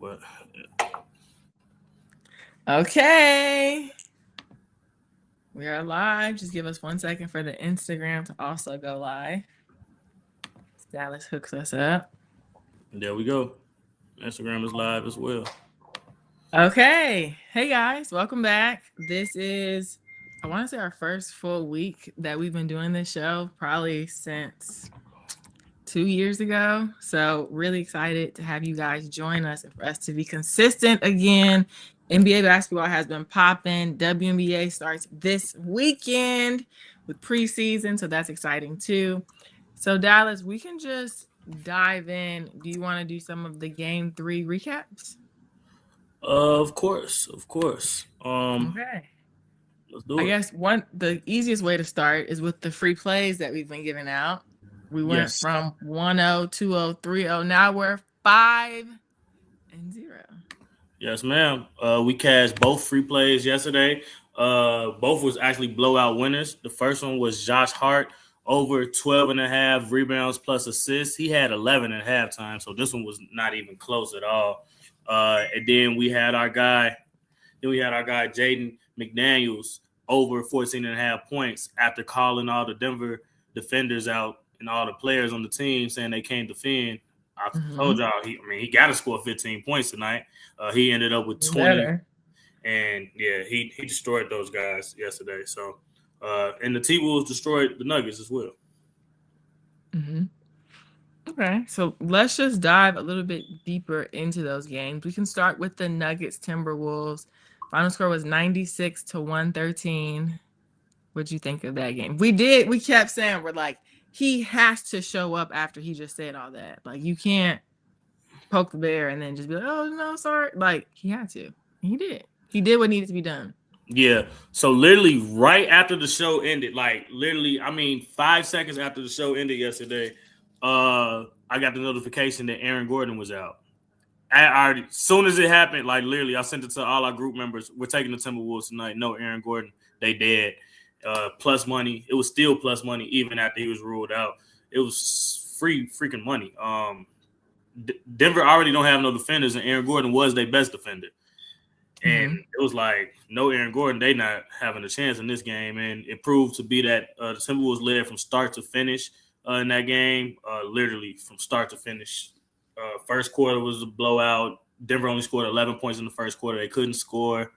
but Okay. We are live. Just give us 1 second for the Instagram to also go live. Dallas hooks us up. there we go. Instagram is live as well. Okay. Hey guys, welcome back. This is, I want to say, our first full week that we've been doing this show, probably since 2 years ago. So, really excited to have you guys join us and for us to be consistent again. NBA basketball has been popping. WNBA starts this weekend with preseason, so that's exciting too. So, Dallas, we can just dive in. Do you want to do some of the game 3 recaps? Of course. Okay. Let's do I it. guess the easiest way to start is with the free plays that we've been giving out. We went Yes. from 1-0, 2-0, 3-0. Now we're 5-0. Yes, ma'am. We cashed both free plays yesterday. Both was actually blowout winners. The first one was Josh Hart over 12.5 rebounds plus assists. He had 11 at halftime, so this one was not even close at all. And then we had our guy Jaden McDaniels over 14.5 points after calling all the Denver defenders out and all the players on the team saying they can't defend. I told y'all, he got to score 15 points tonight. He ended up with 20, Better. and yeah, he destroyed those guys yesterday. So, and the T-Wolves destroyed the Nuggets as well. Okay, so let's just dive a little bit deeper into those games. We can start with the Nuggets Timberwolves. Final score was 96-113. What'd you think of that game? We kept saying we're like, he has to show up after he just said all that. Like, you can't poke the bear and then just be like, oh no, sorry. Like, he had to. He did. He did what needed to be done. Yeah. So literally right after the show ended, 5 seconds after the show ended yesterday, I got the notification that Aaron Gordon was out. As soon as it happened, literally, I sent it to all our group members. We're taking the Timberwolves tonight. No Aaron Gordon. They dead. Plus money. It was still plus money even after he was ruled out. It was free freaking money. Denver already don't have no defenders, and Aaron Gordon was their best defender. And it was like, no Aaron Gordon, they not having a chance in this game. And it proved to be that the Timberwolves led from start to finish in that game, literally from start to finish. First quarter was a blowout. Denver only scored 11 points in the first quarter. They couldn't score.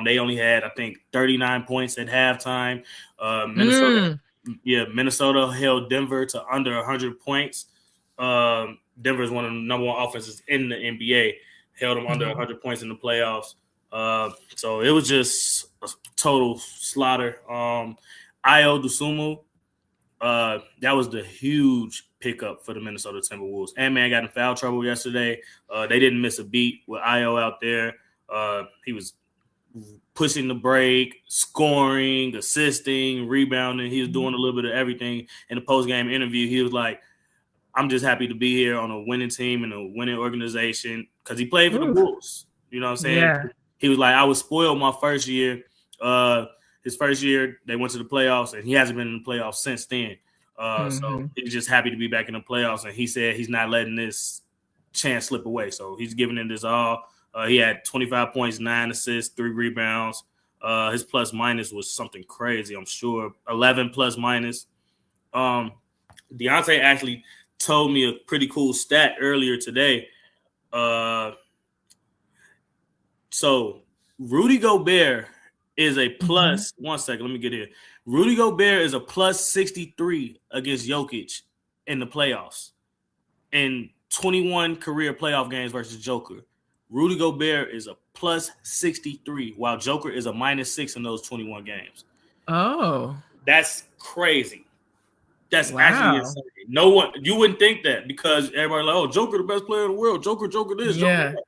They only had, I think, 39 points at halftime. Minnesota held Denver to under 100 points. Denver is one of the number one offenses in the NBA. Held them under 100 points in the playoffs. So it was just a total slaughter. Ayo Dosunmu, that was the huge pickup for the Minnesota Timberwolves. Ant-Man got in foul trouble yesterday. They didn't miss a beat with Ayo out there. He was pushing the break, scoring, assisting, rebounding. He was doing a little bit of everything. In the post-game interview, he was like, I'm just happy to be here on a winning team and a winning organization because he played for the Bulls. You know what I'm saying? Yeah. He was like, I was spoiled my first year. His first year, they went to the playoffs, and he hasn't been in the playoffs since then. So he's just happy to be back in the playoffs, and he said he's not letting this chance slip away. So he's giving it his all. He had 25 points, 9 assists, 3 rebounds. His plus minus was something crazy, I'm sure. 11 plus minus. Deontay actually told me a pretty cool stat earlier today. So Rudy Gobert is a plus. 1 second, let me get here. Rudy Gobert is a plus 63 against Jokic in the playoffs. In 21 career playoff games versus Joker. Rudy Gobert is a plus 63, while Joker is a minus 6 in those 21 games. Oh. That's crazy. That's actually insane. No one, you wouldn't think that because everybody like, oh, Joker the best player in the world. Joker this. Yeah. Joker that.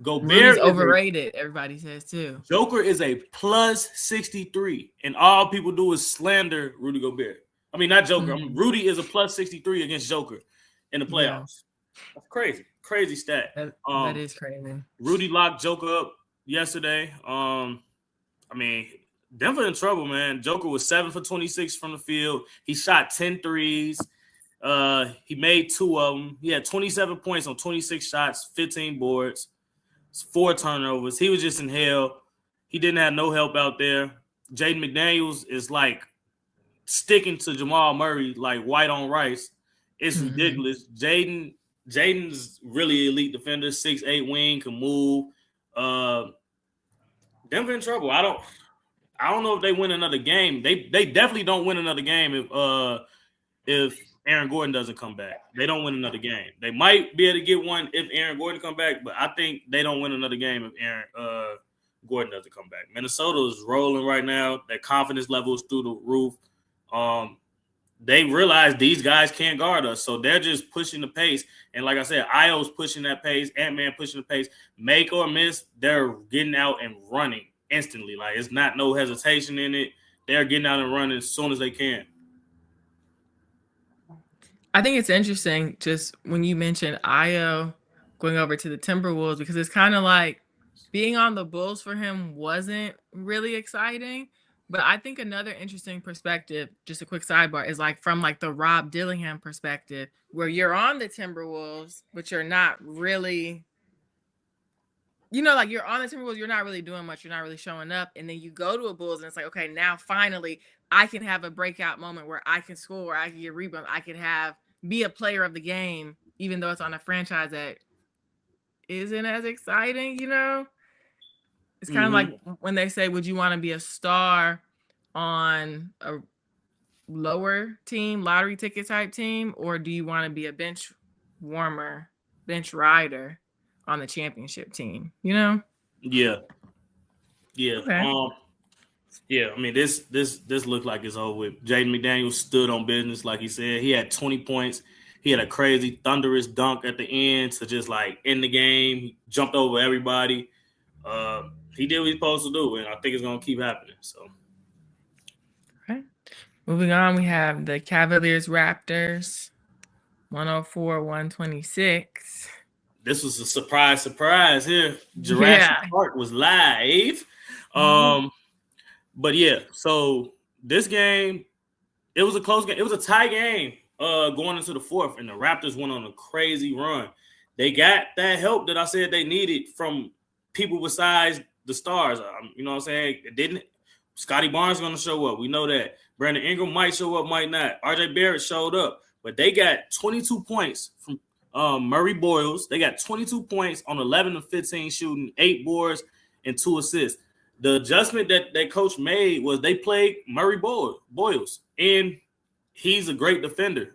Gobert Rudy's overrated, everybody says too. Joker is a plus 63, and all people do is slander Rudy Gobert. I mean, not Joker. Rudy is a plus 63 against Joker in the playoffs. Yeah. That's crazy. Crazy stat. That is crazy. Rudy locked Joker up yesterday. Denver in trouble, man. Joker was 7 for 26 from the field. He shot 10 threes. He made 2 of them. He had 27 points on 26 shots, 15 boards. 4 turnovers. He was just in hell. He didn't have no help out there. Jaden McDaniels is like sticking to Jamal Murray like white on rice. It's ridiculous. Jaden's really elite defender, 6'8" wing, can move. Denver in trouble. I don't know if they win another game. They definitely don't win another game if Aaron Gordon doesn't come back. They don't win another game. They might be able to get one if Aaron Gordon come back, but I think they don't win another game if Aaron Gordon doesn't come back. Minnesota is rolling right now. Their confidence level is through the roof. They realize these guys can't guard us, so they're just pushing the pace. And like I said, Io's pushing that pace, Ant-Man pushing the pace. Make or miss, they're getting out and running instantly. Like, it's not no hesitation in it. They're getting out and running as soon as they can. I think it's interesting just when you mentioned Io going over to the Timberwolves, because it's kind of like being on the Bulls for him wasn't really exciting. But I think another interesting perspective, just a quick sidebar, is like from like the Rob Dillingham perspective, where you're on the Timberwolves, but you're not really, like you're on the Timberwolves, you're not really doing much, you're not really showing up. And then you go to a Bulls and it's like, okay, now finally I can have a breakout moment where I can score, where I can get rebounds, I can be a player of the game, even though it's on a franchise that isn't as exciting, It's kind of like when they say, would you want to be a star on a lower team, lottery ticket type team, or do you want to be a bench warmer, bench rider on the championship team? Yeah. Okay. Yeah. I mean, this looked like it's over with. Jaden McDaniels stood on business, like he said. He had 20 points. He had a crazy thunderous dunk at the end to just like end the game. He jumped over everybody. He did what he's supposed to do, and I think it's going to keep happening. So, okay. Moving on, we have the Cavaliers Raptors, 104-126. This was a surprise here. Jurassic Park was live. But yeah, so this game, it was a close game. It was a tie game going into the fourth, and the Raptors went on a crazy run. They got that help that I said they needed from people besides the stars. You know what I'm saying? It didn't. Scotty Barnes going to show up. We know that. Brandon Ingram might show up, might not. RJ Barrett showed up. But they got 22 points from Murray Boyles. They got 22 points on 11 of 15 shooting, 8 boards, and 2 assists. The adjustment that coach made was they played Murray Boyles, and he's a great defender.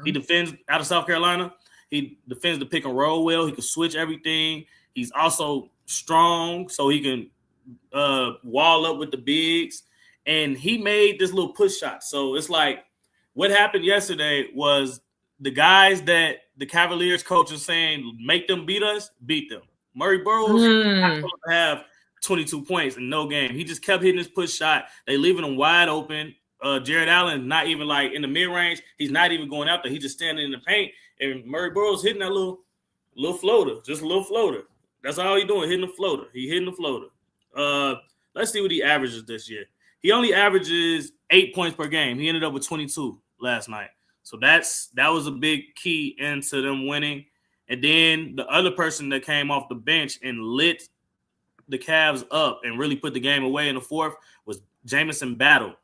He defends out of South Carolina. He defends the pick and roll well. He can switch everything. He's also strong, so he can wall up with the bigs. And he made this little push shot. So it's like what happened yesterday was the guys that the Cavaliers coach is saying make them beat us, beat them. Murray Boyles not supposed to have 22 points in no game. He just kept hitting his push shot. They leaving him wide open. Jared Allen not even like in the mid range. He's not even going out there. He's just standing in the paint. And Murray Boyles hitting that little floater, just a little floater. That's all he's doing, hitting the floater. He hitting the floater. Let's see what he averages this year. He only averages 8 points per game. He ended up with 22 last night. So that was a big key into them winning. And then the other person that came off the bench and lit the Cavs up and really put the game away in the fourth was Jamison Battle.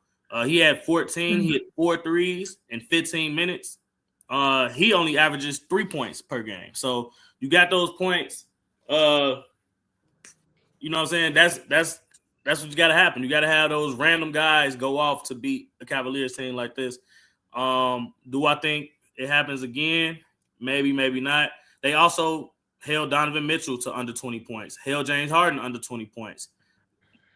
He had 14. He had 4 threes in 15 minutes. He only averages 3 points per game. So you got those points. You know what I'm saying? That's what you got to happen. You got to have those random guys go off to beat a Cavaliers team like this. Do I think it happens again? Maybe, maybe not. They also held Donovan Mitchell to under 20 points. Held James Harden under 20 points.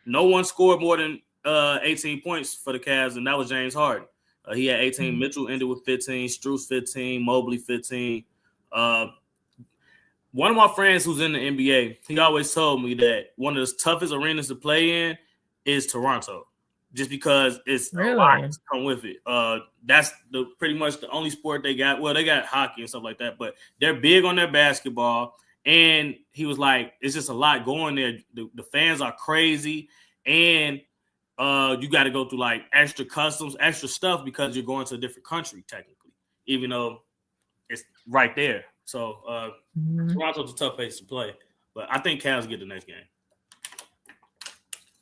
No one scored more than 18 points for the Cavs, and that was James Harden. He had 18. Mitchell ended with 15. Strus 15. Mobley 15. One of my friends who's in the NBA, he always told me that one of the toughest arenas to play in is Toronto, just because it's a lot to come with it. That's pretty much the only sport they got. Well, they got hockey and stuff like that, but they're big on their basketball. And he was like, it's just a lot going there. The fans are crazy, and you got to go through like extra customs, extra stuff because you're going to a different country technically, even though it's right there. So Toronto's a tough place to play. But I think Cavs get the next game.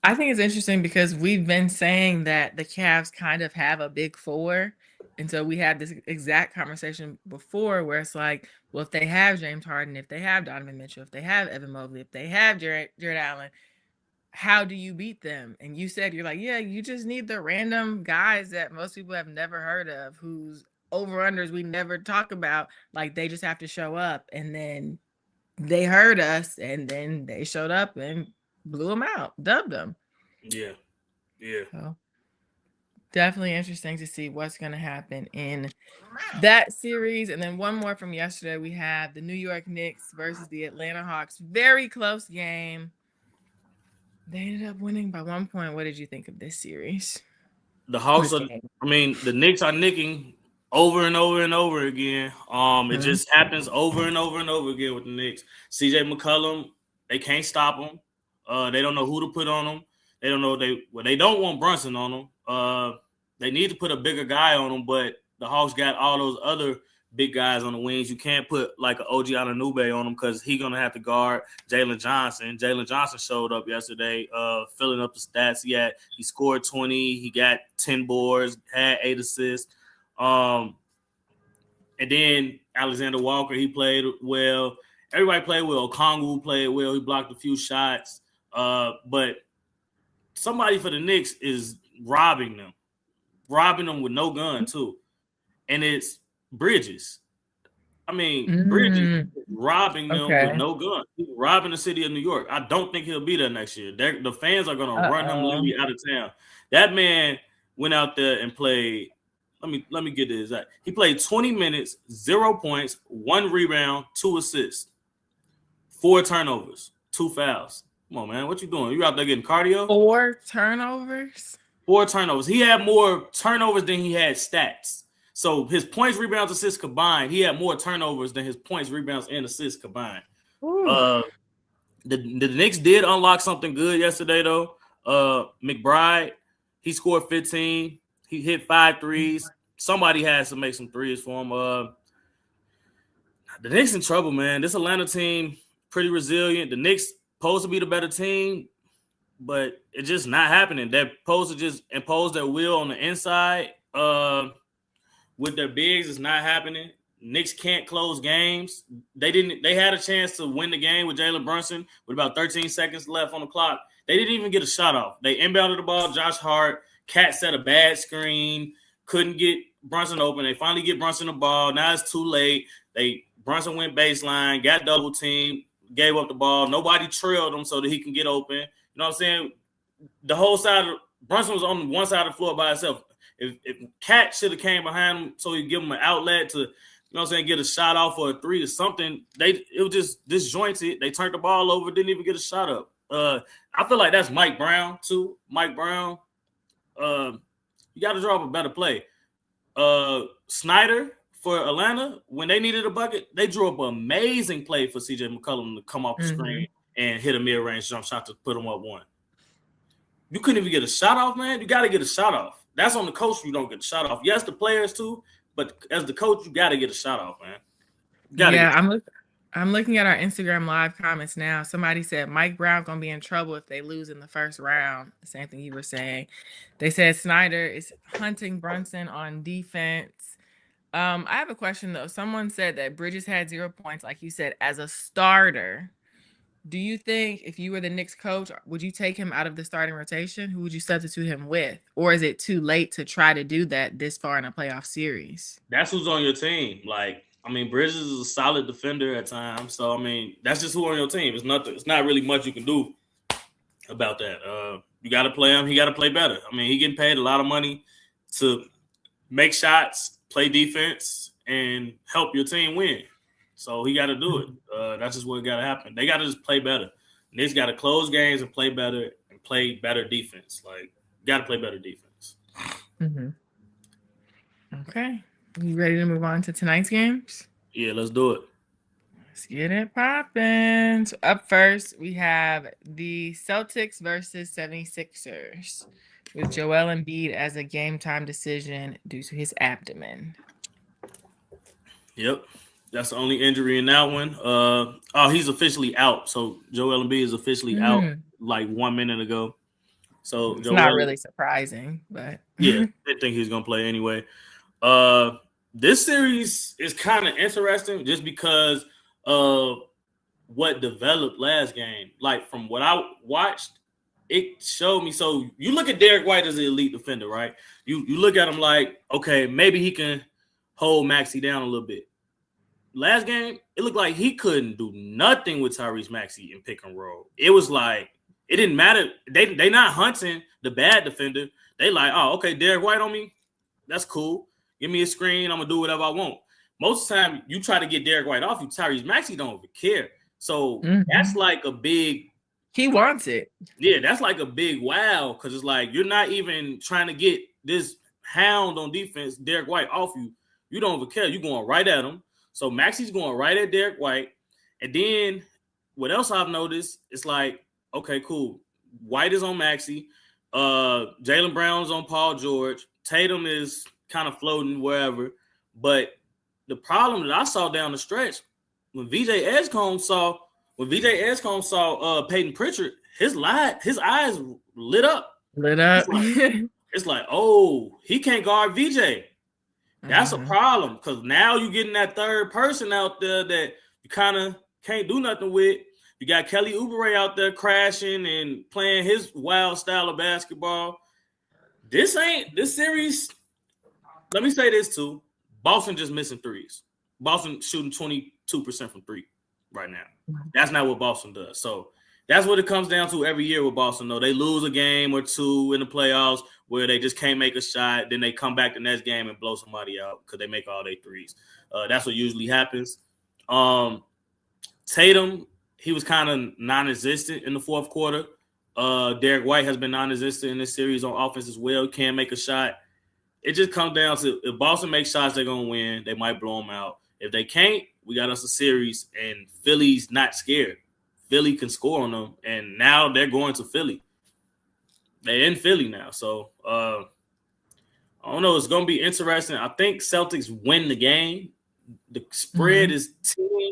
I think it's interesting because we've been saying that the Cavs kind of have a big four. And so we had this exact conversation before where it's like, well, if they have James Harden, if they have Donovan Mitchell, if they have Evan Mobley, if they have Jared Allen, how do you beat them? And you said, you're like, yeah, you just need the random guys that most people have never heard of, whose over-unders we never talk about. Like, they just have to show up. And then they heard us, and then they showed up and blew them out, dubbed them. Yeah. So definitely interesting to see what's going to happen in that series. And then one more from yesterday, we have the New York Knicks versus the Atlanta Hawks. Very close game. They ended up winning by 1 point. What did you think of this series? The Hawks the Knicks are nicking over and over and over again. It just happens over and over and over again with the Knicks. CJ McCollum, they can't stop him. They don't know who to put on them. They don't know they don't want Brunson on them. They need to put a bigger guy on them, but the Hawks got all those other big guys on the wings. You can't put like an OG Anunoby on him because he's gonna have to guard Jalen Johnson. Jalen Johnson showed up yesterday, filling up the stats. He scored 20. He got 10 boards, had 8 assists. And then Alexander Walker, he played well. Everybody played well. Okongwu played well. He blocked a few shots. But somebody for the Knicks is robbing them with no gun too, and it's Bridges. I mean, Bridges is robbing them with no gun. He's robbing the city of New York. I don't think he'll be there next year. The fans are going to run him literally out of town. That man went out there and played. Let me get this exact. He played 20 minutes, 0 points, 1 rebound, 2 assists, 4 turnovers, 2 fouls. Come on, man. What you doing? You out there getting cardio? 4 turnovers? 4 turnovers. He had more turnovers than he had stats. So his points, rebounds, assists combined, he had more turnovers than his points, rebounds, and assists combined. The Knicks did unlock something good yesterday, though. McBride, he scored 15. He hit 5 threes. Somebody has to make some threes for him. The Knicks in trouble, man. This Atlanta team, pretty resilient. The Knicks supposed to be the better team, but it's just not happening. They're supposed to just impose their will on the inside. With their bigs, it's not happening. Knicks can't close games. They had a chance to win the game with Jalen Brunson with about 13 seconds left on the clock. They didn't even get a shot off. They inbounded the ball. Josh Hart, Cat set a bad screen, couldn't get Brunson open. They finally get Brunson the ball. Now it's too late. Brunson went baseline, got double teamed, gave up the ball. Nobody trailed him so that he can get open. You know what I'm saying? The whole side of Brunson was on one side of the floor by himself. If Cat should have came behind him so he'd give him an outlet to, you know what I'm saying, get a shot off or a 3 or something, it was just disjointed. They turned the ball over, didn't even get a shot up. I feel like that's Mike Brown too. Mike Brown, you got to draw up a better play. Snyder for Atlanta, when they needed a bucket, they drew up an amazing play for CJ McCollum to come off the screen and hit a mid-range jump shot to put them up 1. You couldn't even get a shot off, man. You got to get a shot off. That's on the coach. You don't get a shot off. Yes, the players too, but as the coach, you got to get a shot off, man. I'm looking at our Instagram live comments now. Somebody said Mike Brown gonna be in trouble if they lose in the first round. The same thing you were saying. They said Snyder is hunting Brunson on defense. I have a question though. Someone said that Bridges had 0 points, like you said, as a starter. Do you think if you were the Knicks coach, would you take him out of the starting rotation? Who would you substitute him with? Or is it too late to try to do that this far in a playoff series? That's who's on your team. Bridges is a solid defender at times. So, that's just who on your team. It's not really much you can do about that. You got to play him. He got to play better. He getting paid a lot of money to make shots, play defense, and help your team win. So he got to do it. That's just what got to happen. They got to just play better. Knicks got to close games and play better defense. Got to play better defense. Okay. You ready to move on to tonight's games? Yeah, let's do it. Let's get it popping. So up first, we have the Celtics versus 76ers with Joel Embiid as a game time decision due to his abdomen. Yep. That's the only injury in that one. He's officially out. So Joel Embiid is officially out like 1 minute ago. So it's not really surprising, but yeah, I think he's gonna play anyway. This series is kind of interesting just because of what developed last game. Like from what I watched, it showed me. So you look at Derek White as an elite defender, right? You look at him like, okay, maybe he can hold Maxey down a little bit. Last game, it looked like he couldn't do nothing with Tyrese Maxey in pick and roll. It was like it didn't matter. They not hunting the bad defender. They like, oh, okay, Derek White on me. That's cool. Give me a screen. I'm gonna do whatever I want. Most of the time, you try to get Derek White off you. Tyrese Maxey don't even care. So that's like a big. He wants it. Yeah, that's like a big wow because it's like you're not even trying to get this hound on defense, Derek White, off you. You don't even care. You're going right at him. So Maxey's going right at Derek White. And then what else I've noticed, it's like, okay, cool. White is on Maxey. Jaylen Brown's on Paul George. Tatum is kind of floating wherever. But the problem that I saw down the stretch, when VJ Edgecombe saw Peyton Pritchard, his eyes lit up. It's like, oh, he can't guard VJ. That's a problem because now you're getting that third person out there that you kind of can't do nothing with. You got Kelly Oubre out there crashing and playing his wild style of basketball. This series. Let me say this too. Boston just missing threes. Boston shooting 22% from three right now. That's not what Boston does. So that's what it comes down to every year with Boston, though. They lose a game or two in the playoffs where they just can't make a shot. Then they come back the next game and blow somebody out because they make all their threes. That's what usually happens. Tatum, he was kind of non-existent in the fourth quarter. Derek White has been non-existent in this series on offense as well. Can't make a shot. It just comes down to if Boston makes shots, they're going to win. They might blow them out. If they can't, we got us a series, and Philly's not scared. Philly can score on them, and now they're going to Philly. They're in Philly now. So, I don't know. It's going to be interesting. I think Celtics win the game. The spread is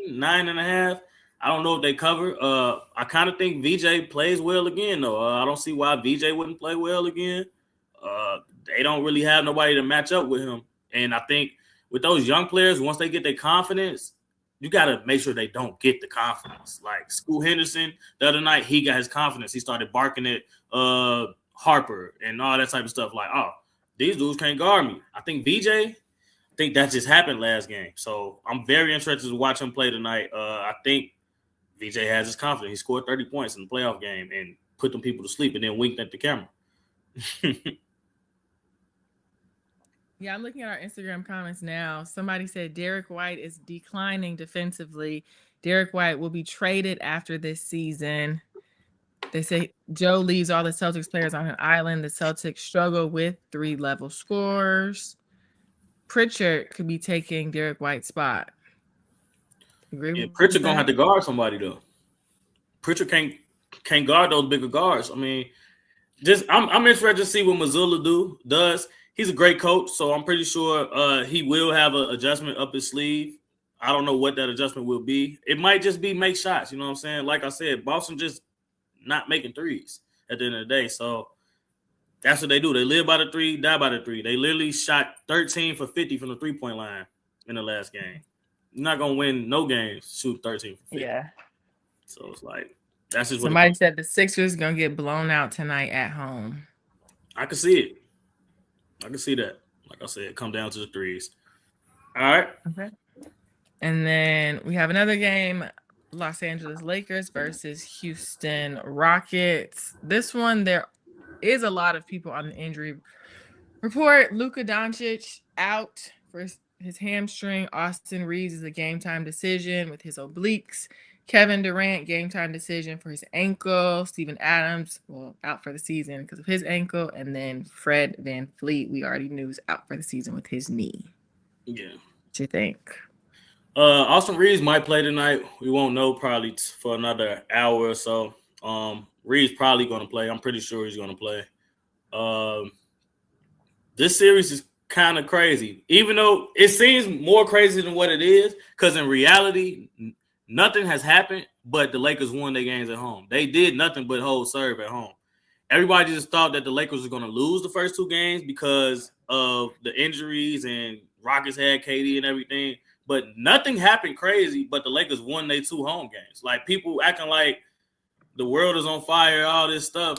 9.5. I don't know if they cover. I kind of think VJ plays well again, though. I don't see why VJ wouldn't play well again. They don't really have nobody to match up with him. And I think with those young players, once they get their confidence, you got to make sure they don't get the confidence. Like Scoot Henderson, the other night, he got his confidence. He started barking at Harper and all that type of stuff. Like, oh, these dudes can't guard me. I think that just happened last game. So I'm very interested to watch him play tonight. I think VJ has his confidence. He scored 30 points in the playoff game and put them people to sleep and then winked at the camera. Yeah, I'm looking at our Instagram comments now. Somebody said Derek White is declining defensively. Derek White will be traded after this season. They say Joe leaves all the Celtics players on an island. The Celtics struggle with 3-level scorers. Pritchard could be taking Derek White's spot. Pritchard gonna have to guard somebody though. Pritchard can't guard those bigger guards. I mean, I'm interested to see what Mazzulla does. He's a great coach, so I'm pretty sure he will have an adjustment up his sleeve. I don't know what that adjustment will be. It might just be make shots. You know what I'm saying? Like I said, Boston just not making threes at the end of the day. So that's what they do. They live by the three, die by the three. They literally shot 13 for 50 from the three-point line in the last game. You're not going to win no games shoot 13 for 50. Yeah. So it's like, that's just somebody said the Sixers going to get blown out tonight at home. I can see it. I can see that. Like I said, come down to the threes. All right. Okay. And then we have another game, Los Angeles Lakers versus Houston Rockets. This one, there is a lot of people on the injury report. Luka Doncic out for his hamstring. Austin Reeves is a game-time decision with his obliques. Kevin Durant, game-time decision for his ankle. Steven Adams, out for the season because of his ankle. And then Fred VanVleet, we already knew, is out for the season with his knee. Yeah. What you think? Austin Reeves might play tonight. We won't know probably for another hour or so. Reeves probably going to play. I'm pretty sure he's going to play. This series is kind of crazy, even though it seems more crazy than what it is. Because in reality, nothing has happened, but the Lakers won their games at home. They did nothing but hold serve at home. Everybody just thought that the Lakers were going to lose the first two games because of the injuries and Rockets had KD and everything. But nothing happened crazy, but the Lakers won their two home games. Like, people acting like the world is on fire, all this stuff.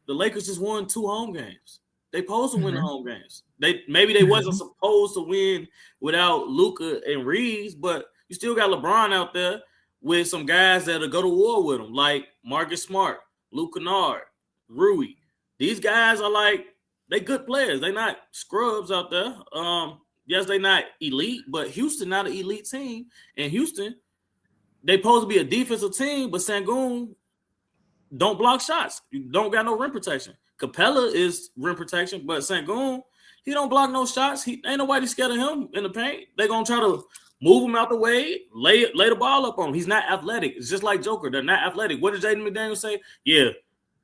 The Lakers just won two home games. They supposed to win the home games. Maybe wasn't supposed to win without Luka and Reeves, but you still got LeBron out there with some guys that'll go to war with him, like Marcus Smart, Luke Kennard, Rui. These guys are like, they good players. They not scrubs out there. Yes, they not elite, but Houston not an elite team. And Houston, they supposed to be a defensive team, but Sengun don't block shots. You don't got no rim protection. Capella is rim protection, but Sengun, he don't block no shots. Ain't nobody scared of him in the paint. They gonna try to move him out the way, lay the ball up on him. He's not athletic. It's just like Joker. They're not athletic. What did Jaden McDaniels say? Yeah,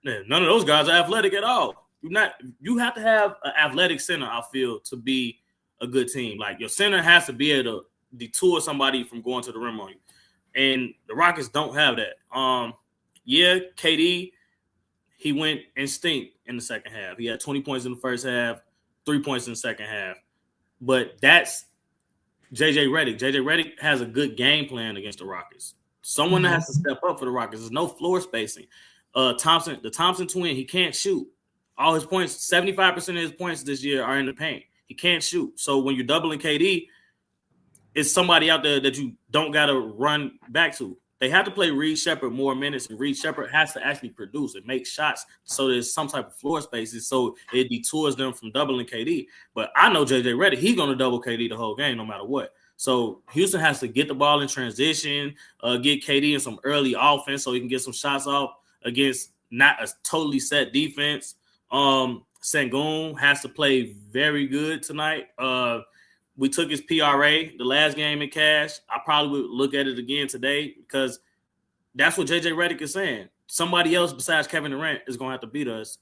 none of those guys are athletic at all. You have to have an athletic center, I feel, to be a good team. Like, your center has to be able to detour somebody from going to the rim on you. And the Rockets don't have that. Yeah, KD, he went instinct in the second half. He had 20 points in the first half, 3 points in the second half. But that's JJ Redick. JJ Redick has a good game plan against the Rockets. Someone that has to step up for the Rockets. There's no floor spacing. The Thompson twin, he can't shoot. All his points, 75% of his points this year are in the paint. He can't shoot. So when you're doubling KD, it's somebody out there that you don't got to run back to. They have to play Reed Sheppard more minutes, and Reed Sheppard has to actually produce and make shots so there's some type of floor spaces so it detours them from doubling KD. But I know JJ Redick, he's going to double KD the whole game no matter what. So Houston has to get the ball in transition, get KD in some early offense so he can get some shots off against not a totally set defense. Sengun has to play very good tonight. We took his PRA the last game in cash. I probably would look at it again today because that's what JJ Redick is saying. Somebody else besides Kevin Durant is going to have to beat us.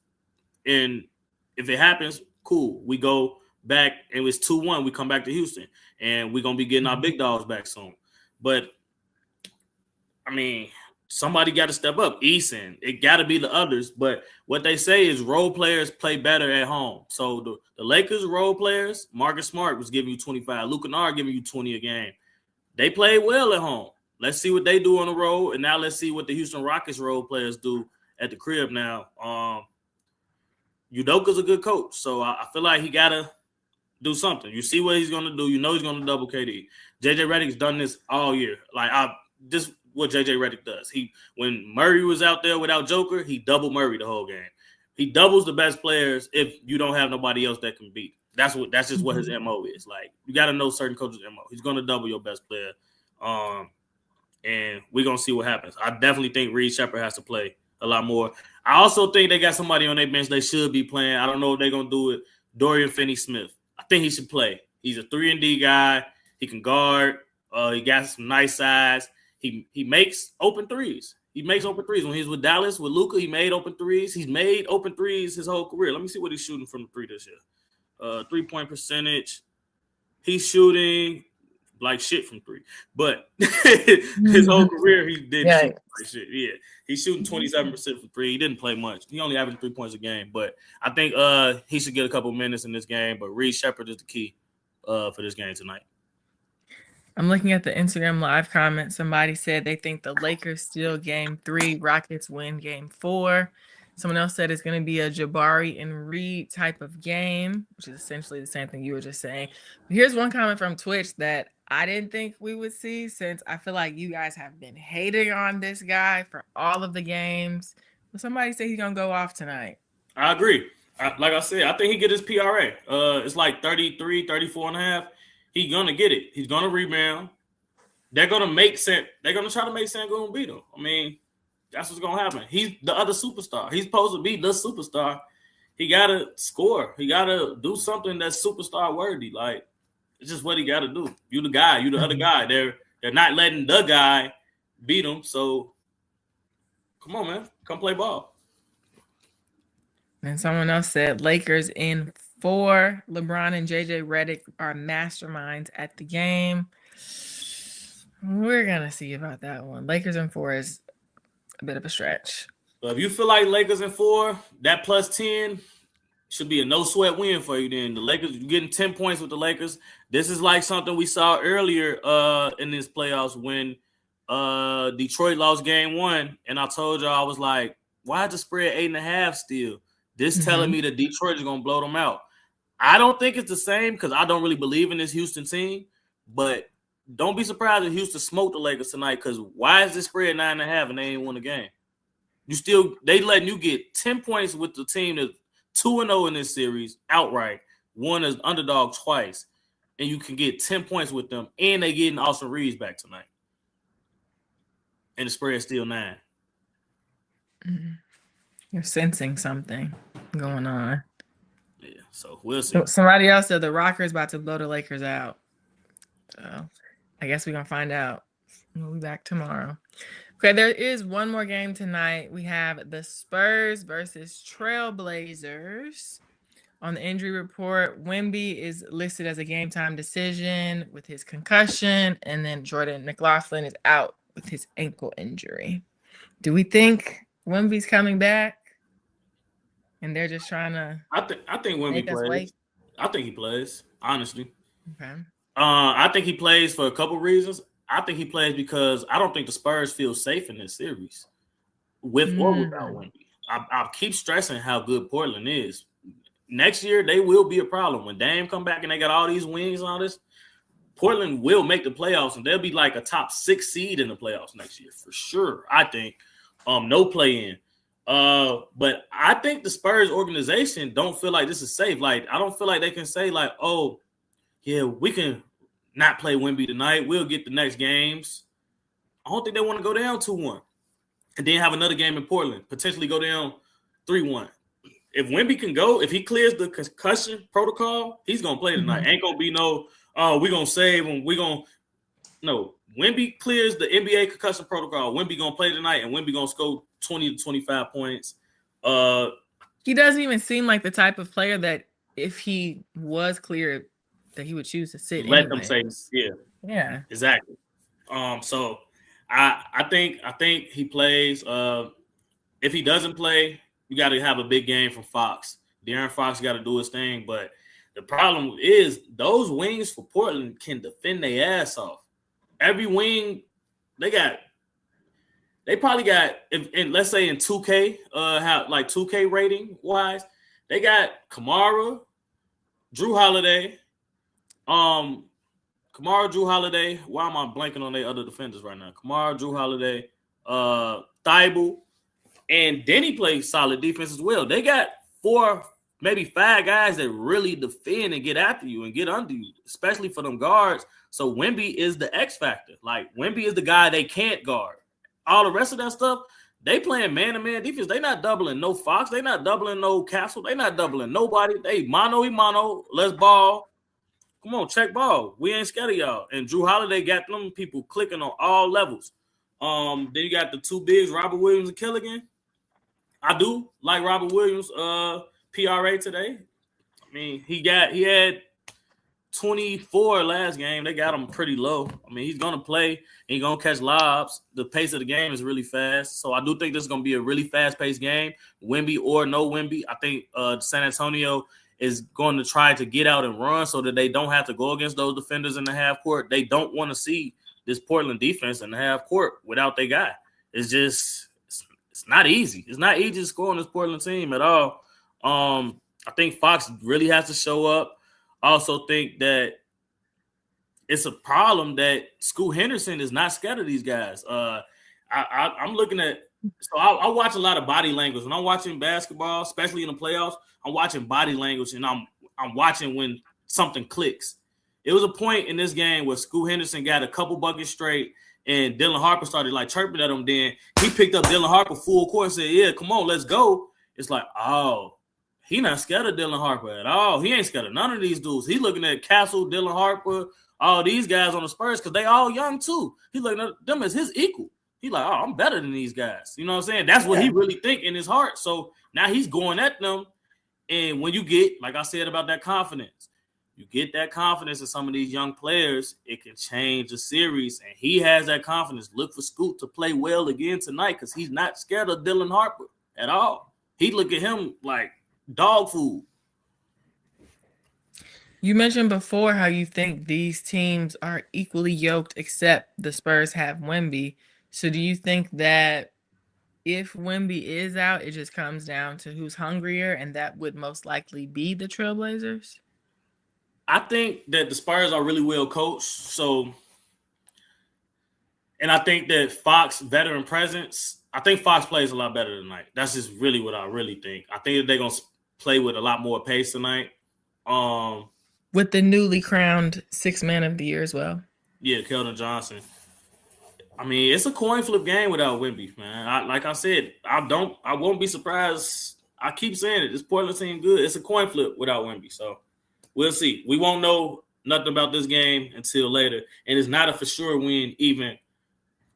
And if it happens, cool. We go back and it's 2-1. We come back to Houston and we're going to be getting our big dogs back soon. But, I mean, somebody got to step up. Eason, it got to be the others. But what they say is role players play better at home. So the Lakers role players, Marcus Smart was giving you 25. Luke Kennard giving you 20 a game. They played well at home. Let's see what they do on the road. And now let's see what the Houston Rockets role players do at the crib now. Udoka's a good coach. So I feel like he got to do something. You see what he's going to do. You know he's going to double KD. JJ Redick's done this all year. This what JJ Redick does. When Murray was out there without Joker, he doubled Murray the whole game. He doubles the best players if you don't have nobody else that can beat. That's just what his MO is. Like, you got to know certain coaches' MO. He's going to double your best player. And we're going to see what happens. I definitely think Reed Sheppard has to play a lot more. I also think they got somebody on their bench they should be playing. I don't know if they're going to do it. Dorian Finney-Smith. I think he should play. He's a 3-and-D guy. He can guard. He got some nice size. He makes open threes. He makes open threes. When he was with Dallas, with Luka, he made open threes. He's made open threes his whole career. Let me see what he's shooting from the three this year. 3-point percentage. He's shooting like shit from three. But his whole career, he did shoot like shit. Yeah. He's shooting 27% from three. He didn't play much. He only averaged 3 points a game. But I think he should get a couple minutes in this game. But Reed Sheppard is the key for this game tonight. I'm looking at the Instagram live comment. Somebody said they think the Lakers steal game 3, Rockets win game 4. Someone else said it's going to be a Jabari and Reed type of game, which is essentially the same thing you were just saying. But here's one comment from Twitch that I didn't think we would see, since I feel like you guys have been hating on this guy for all of the games. But somebody said he's going to go off tonight. I agree. Like I said, I think he get his PRA. It's like 33, 34 and a half. He's going to get it. He's going to rebound. They're going to try to make Sengun beat him. I mean, that's what's going to happen. He's the other superstar. He's supposed to be the superstar. He got to score. He got to do something that's superstar worthy. Like, it's just what he got to do. You the guy. You the other guy. They're not letting the guy beat him. So, come on, man. Come play ball. And someone else said Lakers in 4. LeBron and JJ Redick are masterminds at the game. We're going to see about that one. Lakers in 4 is a bit of a stretch. So if you feel like Lakers in 4, that plus 10 should be a no sweat win for you. Then the Lakers, you're getting 10 points with the Lakers. This is like something we saw earlier in this playoffs when Detroit lost game 1, and I told y'all, I was like, why is the spread 8.5 still? This telling me that Detroit is gonna blow them out. I don't think it's the same because I don't really believe in this Houston team, but don't be surprised if Houston smoked the Lakers tonight, because why is this spread 9.5 and they ain't won the game? They letting you get 10 points with the team that's 2-0 in this series outright, won as underdog twice, and you can get 10 points with them, and they getting Austin Reeves back tonight. And the spread is still 9. You're sensing something going on. Yeah, so we'll see. Somebody else said the Rockers about to blow the Lakers out. So I guess we're going to find out. We'll be back tomorrow. Okay, there is one more game tonight. We have the Spurs versus Trailblazers. On the injury report, Wemby is listed as a game-time decision with his concussion, and then Jordan McLaughlin is out with his ankle injury. Do we think Wemby's coming back? And they're just trying to. I think Wemby plays. I think he plays, honestly. Okay. I think he plays for a couple reasons. I think he plays because I don't think the Spurs feel safe in this series with or without Wemby. I keep stressing how good Portland is. Next year, they will be a problem. When Dame come back and they got all these wings and all this, Portland will make the playoffs, and they'll be like a top 6 seed in the playoffs next year for sure. I think no play-in. But I think the Spurs organization don't feel like this is safe. Like, I don't feel like they can say like, oh, yeah, we can not play Wemby tonight. We'll get the next games. I don't think they want to go down 2-1 and then have another game in Portland, potentially go down 3-1. If Wemby can go, if he clears the concussion protocol, he's going to play tonight. Ain't going to be no, oh, we're going to save him. No. Wemby clears the NBA concussion protocol. Wemby going to play tonight, and Wemby going to score 20 to 25 points. He doesn't even seem like the type of player that if he was cleared, that he would choose to sit. Let them say, yeah, exactly. So I think he plays. If he doesn't play, you got to have a big game from Fox. De'Aaron Fox got to do his thing, but the problem is those wings for Portland can defend their ass off. Every wing they probably got, let's say in 2K, like 2K rating wise, they got Kamara, Drew Holiday. Kamara, Drew Holiday. Why am I blanking on their other defenders right now? Kamara, Drew Holiday, Thibault, and Denny plays solid defense as well. They got 4, maybe 5 guys that really defend and get after you and get under you, especially for them guards. So Wemby is the X factor. Like, Wemby is the guy they can't guard. All the rest of that stuff, they playing man-to-man defense. They not doubling no Fox. They not doubling no Castle. They not doubling nobody. They mano-a-mano. Let's ball. Come on, check ball. We ain't scared of y'all. And Drew Holiday got them people clicking on all levels. Then you got the 2 bigs, Robert Williams and Killigan. I do like Robert Williams' PRA today. I mean, he had 24 last game. They got him pretty low. I mean, he's gonna play. He's gonna catch lobs. The pace of the game is really fast, so I do think this is gonna be a really fast-paced game. Wemby or no Wemby, I think San Antonio is going to try to get out and run so that they don't have to go against those defenders in the half court. They don't want to see this Portland defense in the half court without their guy. It's just it's not easy. It's not easy to score on this Portland team at all. I think Fox really has to show up. I also think that it's a problem that Scoot Henderson is not scared of these guys. I'm looking at – so I watch a lot of body language. When I'm watching basketball, especially in the playoffs, I'm watching body language, and I'm watching when something clicks. It was a point in this game where Scoot Henderson got a couple buckets straight, and Dylan Harper started like chirping at him. Then he picked up Dylan Harper full court and said, yeah, come on, let's go. It's like, oh, he not scared of Dylan Harper at all. He ain't scared of none of these dudes. He looking at Castle, Dylan Harper, all these guys on the Spurs because they all young too. He looking at them as his equal. He like, oh, I'm better than these guys. You know what I'm saying? That's what he really think in his heart. So now he's going at them. And when you get, like I said about that confidence, you get that confidence in some of these young players, it can change the series. And he has that confidence. Look for Scoot to play well again tonight because he's not scared of Dylan Harper at all. He look at him like dog food. You mentioned before how you think these teams are equally yoked, except the Spurs have Wemby. So do you think that if Wemby is out, it just comes down to who's hungrier, and that would most likely be the Trailblazers? I think that the Spurs are really well coached. So, and I think that Fox veteran presence, I think Fox plays a lot better tonight. That's just really what I really think. I think that they're going to play with a lot more pace tonight. With the newly crowned Sixth Man of the Year as well. Yeah, Keldon Johnson. I mean, it's a coin flip game without Wemby, man. Like I said, I won't be surprised. I keep saying it. This Portland team good. It's a coin flip without Wemby. So we'll see. We won't know nothing about this game until later. And it's not a for sure win even.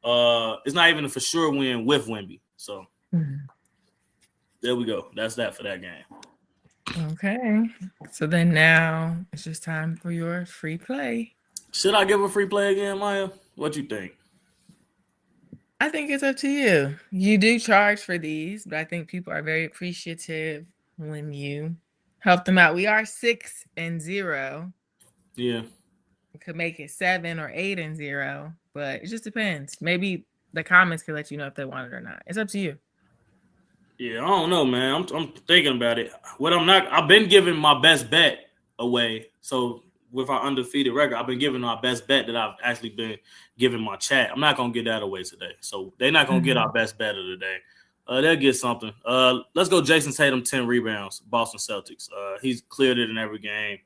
It's not even a for sure win with Wemby. So there we go. That's that for that game. Okay. So then now it's just time for your free play. Should I give a free play again, Maya? What you think? I think it's up to you. You do charge for these, but I think people are very appreciative when you help them out. We are 6-0. Yeah. We could make it 7 or 8-0, but it just depends. Maybe the comments can let you know if they want it or not. It's up to you. Yeah, I don't know, man. I'm thinking about it. I've been giving my best bet away. So with our undefeated record, I've been giving our best bet that I've actually been giving my chat. I'm not gonna get that away today. So they're not gonna get our best bet of the day. They'll get something. Let's go Jason Tatum, 10 rebounds, Boston Celtics. He's cleared it in every game.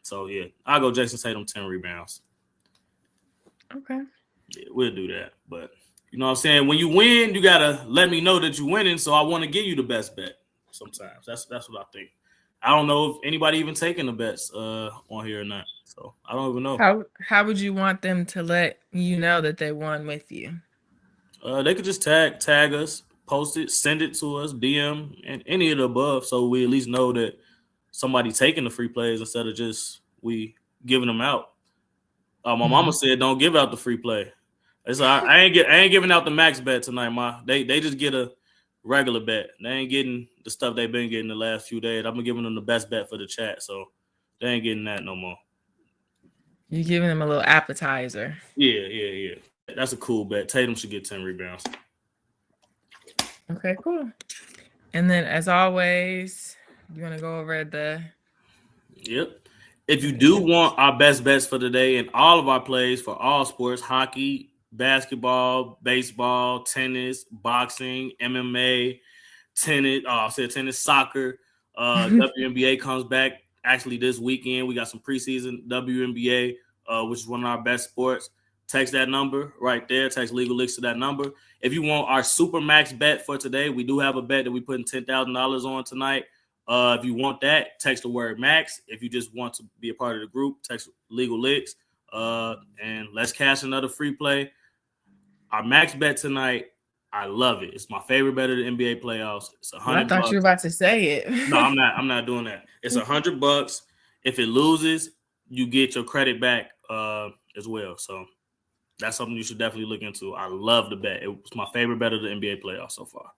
So yeah, I'll go Jason Tatum, 10 rebounds. Okay. Yeah, we'll do that. But you know what I'm saying? When you win, you gotta let me know that you're winning. So I want to give you the best bet sometimes. That's what I think. I don't know if anybody even taking the bets on here or not. So I don't even know. How would you want them to let you know that they won with you? They could just tag us, post it, send it to us, DM, and any of the above, so we at least know that somebody taking the free plays instead of just we giving them out. My mama said, "Don't give out the free play." It's I ain't giving out the max bet tonight, ma. They just get a regular bet. They ain't getting the stuff they've been getting the last few days. I've been giving them the best bet for the chat, so they ain't getting that no more. You're giving them a little appetizer. Yeah. That's a cool bet. Tatum should get 10 rebounds. Okay, cool. And then, as always, you want to go over the... Yep. If you do want our best bets for today and all of our plays for all sports, hockey, basketball, baseball, tennis, boxing, MMA, tennis, soccer, WNBA comes back actually this weekend. We got some preseason WNBA, which is one of our best sports. Text that number right there. Text Legal Licks to that number. If you want our super max bet for today, we do have a bet that we putting $10,000 on tonight. If you want that, text the word max. If you just want to be a part of the group, text Legal Licks. And let's cash another free play. Our max bet tonight, I love it. It's my favorite bet of the NBA playoffs. It's $100. I thought you were about to say it. No, I'm not doing that. It's $100. If it loses, you get your credit back as well. So that's something you should definitely look into. I love the bet. It was my favorite bet of the NBA playoffs so far.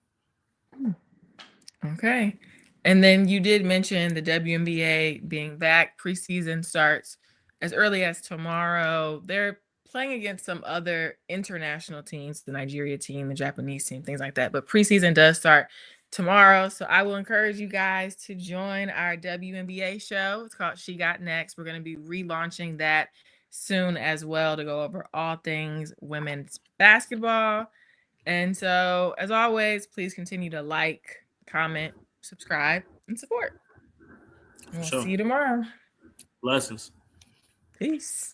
Okay. And then you did mention the WNBA being back. Preseason starts as early as tomorrow. They're playing against some other international teams, the Nigeria team, the Japanese team, things like that. But preseason does start tomorrow. So I will encourage you guys to join our WNBA show. It's called She Got Next. We're going to be relaunching that soon as well to go over all things women's basketball. And so, as always, please continue to like, comment, subscribe, and support. We'll see you tomorrow. Blessings. Peace.